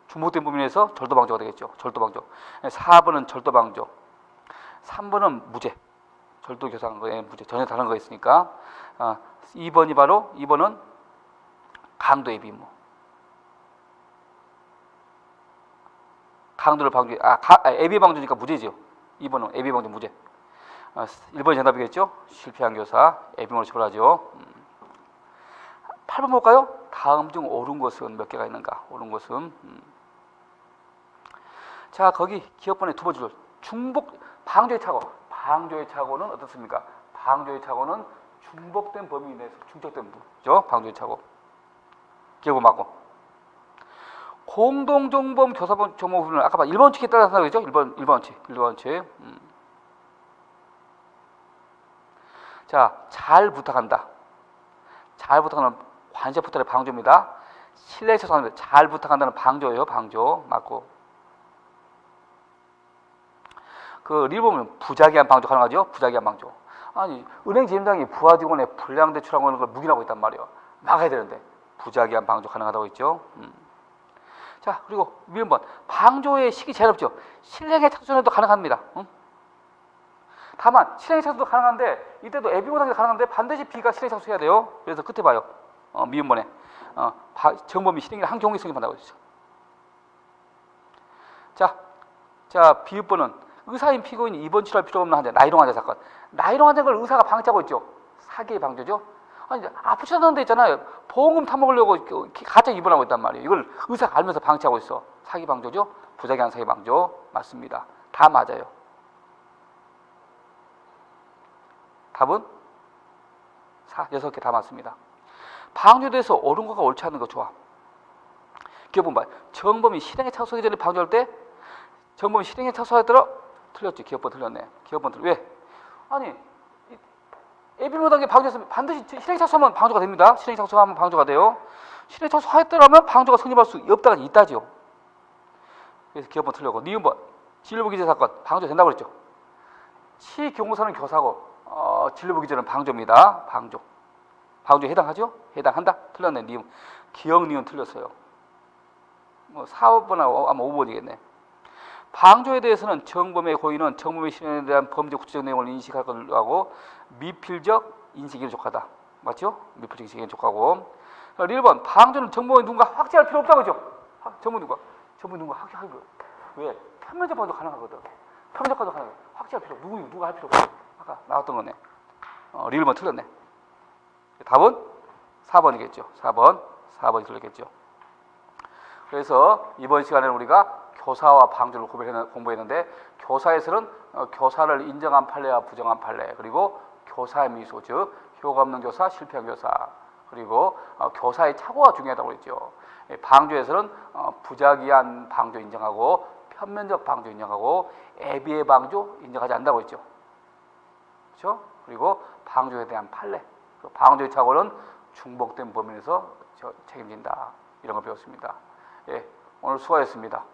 중복된 범인에서 절도 방조가 되겠죠. 절도 방조. 4번은 절도 방조. 3번은 무죄. 절도 교사한 거에 무죄. 전혀 다른 거 있으니까. 2번은 강도 애비모. 강도를 방조, 애비 방조니까 무죄죠. 2번은 애비 방조 무죄. 1번이 정답이겠죠. 실패한 교사 애비모로 처벌하죠. 8번 볼까요? 다음 중 옳은 것은 몇 개가 있는가? 옳은 것은 자, 거기 기억번에 두 번째 줄 방조의 착오. 방조의 착오는 어떻습니까? 방조의 착오는 중복된 범위 내에서 중첩된 부죠. 방조의 착오. 기억을 맞고. 공동정범 교사범 정보 부분은 아까 1번 원칙에 따라서 그랬죠? 1번 원칙. 자, 잘 부탁한다. 잘 부탁하는 관세 포탈의 방조입니다. 신뢰에 처소하는데 잘 부탁한다는 방조예요. 방조 맞고. 그 릴 보면 부작위한 방조 가능하죠? 부작위한 방조. 아니 은행 지점장이 부하 직원의 불량 대출하고 있는 걸 묵인하고 있단 말이에요. 막아야 되는데 부작위한 방조 가능하다고 했죠. 자, 그리고 위에 번 방조의 시기 제한 없죠. 실행에 착수해도 가능합니다. 다만 실행 착수도 가능한데 이때도 애비모 단계 가능한데 반드시 B가 실행 착수해야 돼요. 그래서 끝에 봐요. 미음번에 정범이 실행이 한 경우에 성립한다고 했죠. 자, 비읍번은 의사인 피고인이 입원 치료할 필요 없는 환자, 나이롱 환자 사건. 나이롱 환자를 의사가 방치하고 있죠. 사기의 방조죠. 아니 아프지 않은 데 있잖아요. 보험금 타먹으려고 가짜 입원하고 있단 말이에요. 이걸 의사가 알면서 방치하고 있어. 사기 방조죠. 부작위한 사기 방조 맞습니다. 다 맞아요. 답은 6개 다 맞습니다. 방조에 대해서 옳은 거가 옳지 않은 거 좋아. 기억본 봐. 정범이 실행에 착수하기 전에 방조할 때 정범이 실행에 착수하더라 틀렸지. 기억번 틀렸네. 왜? 아니 애비모 단계 방조했으면 반드시 실행 착수하면 방조가 됩니다. 실행 착수하면 방조가 돼요. 실행 착수하였더라면 방조가 성립할 수 없다가 있다죠. 그래서 기억번 틀렸고 니은번 진료부 기재 사건 방조 된다고 그랬죠. 치경호사는 교사고 진료부 기재는 방조입니다. 방조에 해당하죠? 해당한다? 틀렸네. 니은 기억 니은 틀렸어요. 4번하고 아마 5번이겠네. 방조에 대해서는 정범의 고의는 정범의 실행에 대한 범죄 구체적 내용을 인식할 것하고 미필적 인식이 부족하다. 맞죠? 미필적 인식이 부족하고. 1번 방조는 정범의 누군가 확증할 필요 없다고 했죠. 정범 누군가 확증할 필요. 왜? 편면적 방조 가능하거든. 편면적 방조 가능해. 확증할 필요 누가 할 필요 없어. 아까 나왔던 거네. 1번 틀렸네. 답은 4번이겠죠. 4번이 틀렸겠죠. 그래서 이번 시간에는 우리가 교사와 방조를 공부했는데 교사에서는 교사를 인정한 판례와 부정한 판례, 그리고 교사의 미소, 즉 효과 없는 교사, 실패한 교사, 그리고 교사의 착오가 중요하다고 그랬죠. 방조에서는 부작위한 방조 인정하고 편면적 방조 인정하고 애비의 방조 인정하지 않는다고 했죠. 그렇죠? 그리고 방조에 대한 판례, 방조의 착오는 중복된 범위에서 책임진다. 이런 걸 배웠습니다. 예, 오늘 수고하셨습니다.